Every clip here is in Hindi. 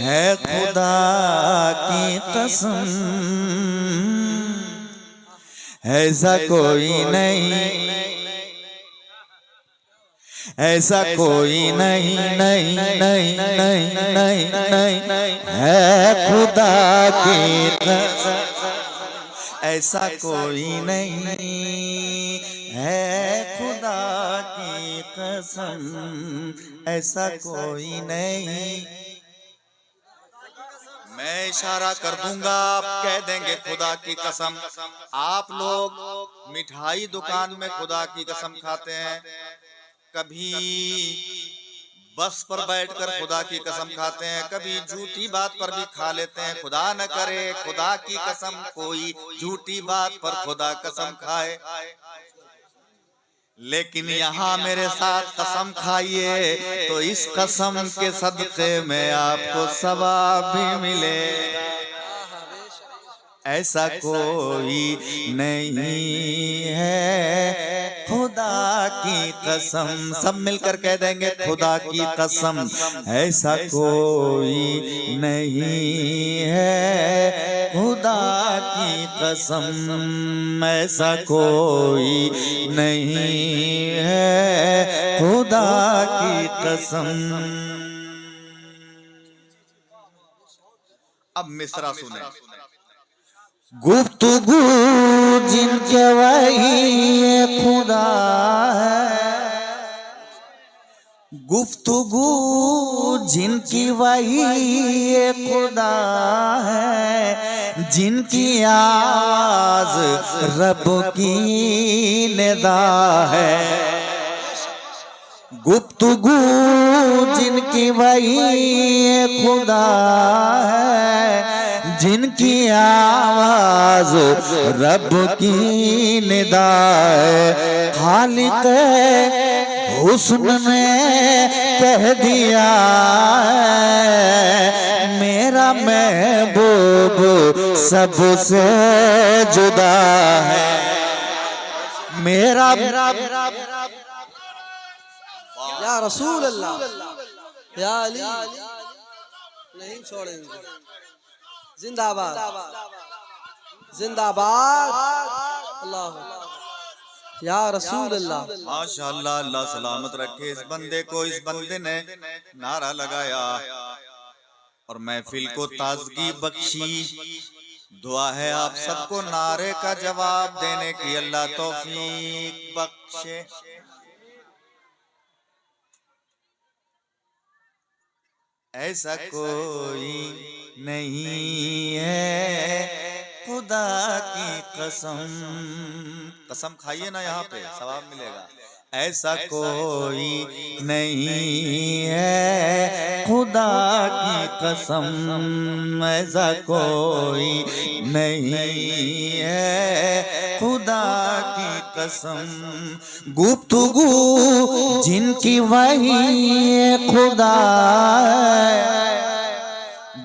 है खुदा की कसम, ऐसा कोई नहीं, ऐसा कोई नहीं, नहीं नहीं नहीं नहीं नहीं है खुदा की कसम, ऐसा कोई नहीं है खुदा की कसम, ऐसा कोई नहीं। मैं इशारा कर दूंगा, आप कह देंगे खुदा की कसम। आप लोग मिठाई दुकान में खुदा की कसम खाते हैं, कभी बस पर बैठकर खुदा की कसम खाते हैं, कभी झूठी बात पर भी खा लेते हैं। खुदा न करे खुदा की कसम कोई झूठी बात पर खुदा कसम खाए, लेकिन यहाँ मेरे साथ कसम खाइए तो इस कसम के सदक़े में आपको सवाब भी मिलेगा। ऐसा कोई नहीं है खुदा की कसम, सब मिलकर कह देंगे खुदा की कसम, ऐसा कोई नहीं है खुदा की कसम, ऐसा कोई नहीं है खुदा की कसम। अब मिसरा सुने। गुफ्तगू जिनके वही खुदा है, गुफ्तगू जिनकी वही खुदा है, जिनकी आवाज रब की निदा है। गुफ्तगू जिनकी वही खुदा है, जिनकी आवाज रब की निदा है। खालिक हुस्न ने कह दिया मेरा महबूब सबसे जुदा है, मेरा या रसूल अल्लाह, या अली नहीं छोड़ेंगे। जिंदाबाद जिंदाबाद, अल्लाह या रसूल अल्लाह। माशाअल्लाह, अल्लाह सलामत रखे इस बंदे को। इस बंदे ने नारा लगाया और महफिल को ताजगी बख्शी। दुआ है आप सबको नारे का जवाब देने की, अल्लाह तौफीक बख्शे। ऐसा कोई नहीं है खुदा की कसम, कसम खाइए ना, यहाँ पे सवाब मिलेगा। ऐसा कोई नहीं है खुदा की कसम, ऐसा कोई नहीं है खुदा की कसम। गुफ्तगू जिनकी वही खुदा है,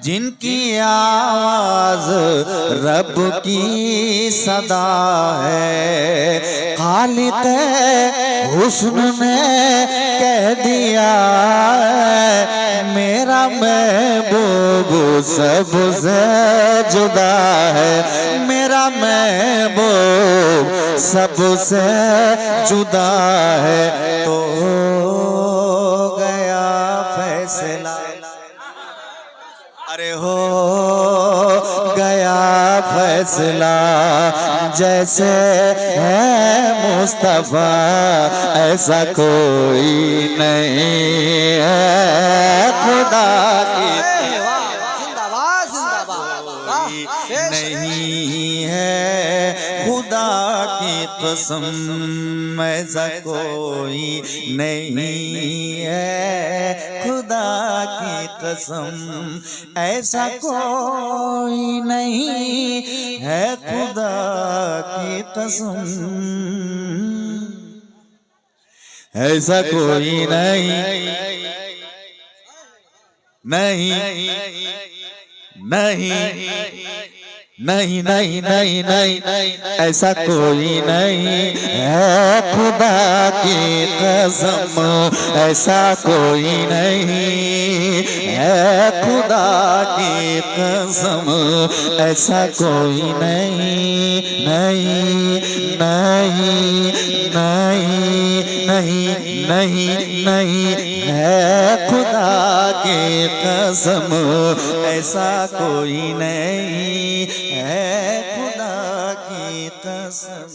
जिनकी आवाज रब की सदा है। खालिक हुस्न ने कह दिया मेरा महबूब सबसे जुदा है, मेरा महबूब सबसे जुदा है। तो गया फैसला, अरे हो गया फैसला, जैसे है मुस्तफा ऐसा कोई नहीं है खुदा की, जिंदाबाद जिंदाबाद, नहीं है खुदा की कसम, ऐसा कोई नहीं है खुदा की कसम, ऐसा कोई नहीं है खुदा की कसम, ऐसा कोई नहीं नहीं नहीं नहीं नहीं नहीं नहीं ऐसा कोई नहीं है, खुदा की कसम ऐसा कोई नहीं है, खुदा की कसम ऐसा कोई नहीं नहीं नहीं नहीं नहीं नहीं नहीं है, खुदा की कसम ऐसा कोई नहीं है, खुदा की कसम।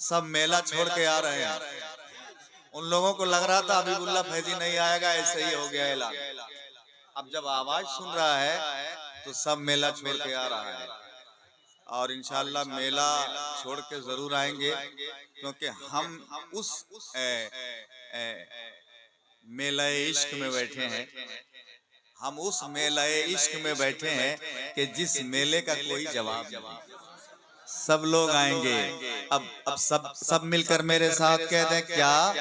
सब मेला छोड़ के आ रहे हैं। उन लोगों को लग रहा था हबीबुल्लाह फैजी नहीं आएगा, ऐसे ही हो गया ऐलान। अब जब आवाज सुन रहा है तो सब मेला छोड़ के आ रहा है, और इंशाअल्लाह मेला छोड़ के जरूर आएंगे, क्योंकि हम उस मेलाए इश्क में बैठे हैं। हम उस मेलाए इश्क में बैठे हैं कि जिस मेले का कोई जवाब नहीं। सब लोग आएंगे। अब सब मिलकर मेरे साथ कह दें, क्या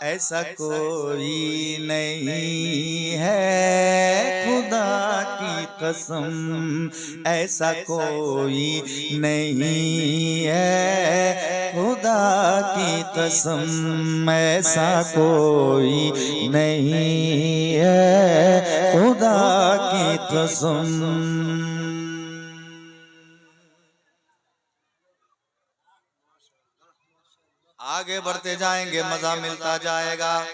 ऐसा कोई नहीं है, खुदा की कसम ऐसा कोई नहीं है, खुदा की कसम ऐसा कोई नहीं है, खुदा की कसम। आगे बढ़ते जाएंगे, मजा मिलता जाएगा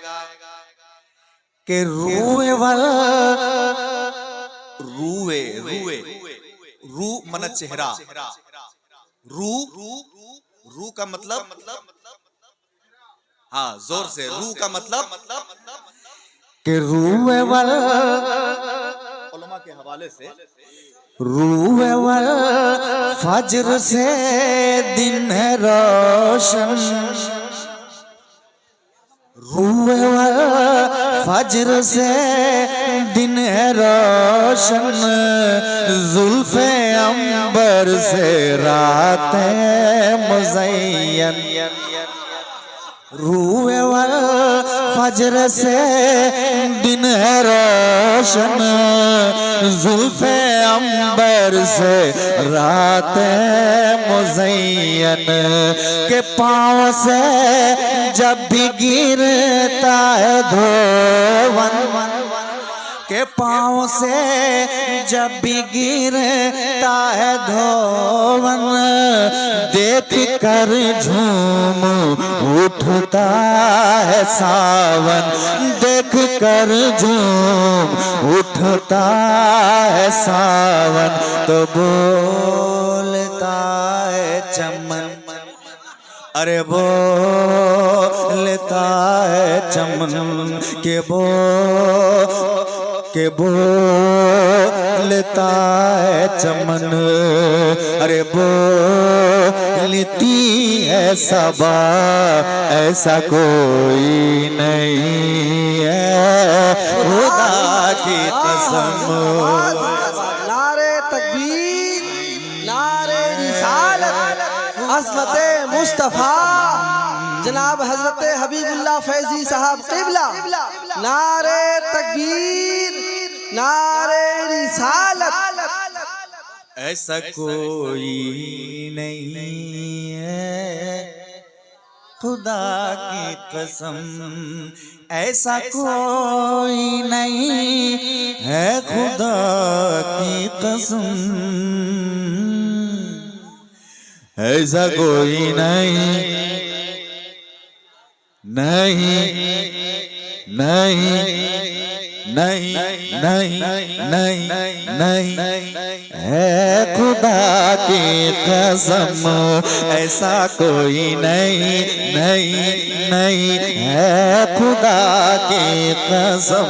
कि रूए वाला रूए रूए रू मन चेहरा, रू रू का मतलब, हाँ जोर से, रू का मतलब कि रूए वाला उलमा के हवाले से, रूए वाला फजर से दिन है रोशन, रूए वाला फजर से दिन है रोशन, जुल्फे अंबर से रातें मुज़य्यन, रूए वाला फजर से दिन है रोशन, जुल्फे अंबर से रातें मुज़य्यन, के पाँव से जब भी गिरता है धोवन, के पाँव से जब भी गिरता है धोवन, देख कर झूम उठता है सावन, देख कर झूम उठता है सावन, तो बोलता है चमन, अरे बोलता है चमन के बोलता है चमन, अरे बोलती है सबा ऐसा कोई नहीं है, खुदा की कसम। नारे तकबीर, नारे रिसालत, हज़रते मुस्तफ़ा जनाब हज़रत हबीबुल्लाह फैजी साहब क़िबला, नारे तकबीर, नारे रिसालत। ऐसा कोई नहीं है, खुदा की कसम ऐसा कोई नहीं है, खुदा की कसम ऐसा कोई नहीं नहीं नहीं नहीं नहीं नहीं नहीं है, खुदा की कसम ऐसा कोई नहीं नहीं नहीं है, खुदा की कसम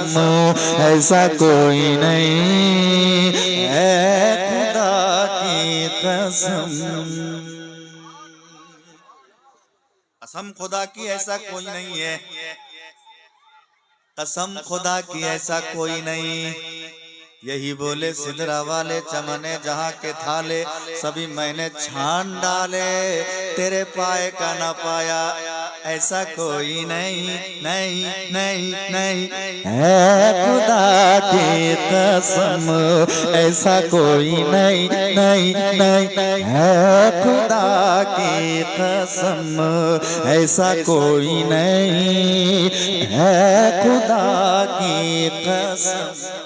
ऐसा कोई नहीं है, खुदा की कसम। कसम खुदा की ऐसा कोई नहीं है, कसम खुदा की ऐसा कोई नहीं। यही बोले सिदरा वाले चमने जहाँ के थाले, सभी मैंने छान डाले, तेरे पाए का ना पाया। ऐसा कोई नहीं नहीं नहीं नहीं है खुदा की कसम, ऐसा कोई नहीं नहीं नहीं है खुदा की कसम, ऐसा कोई नहीं है खुदा की कसम।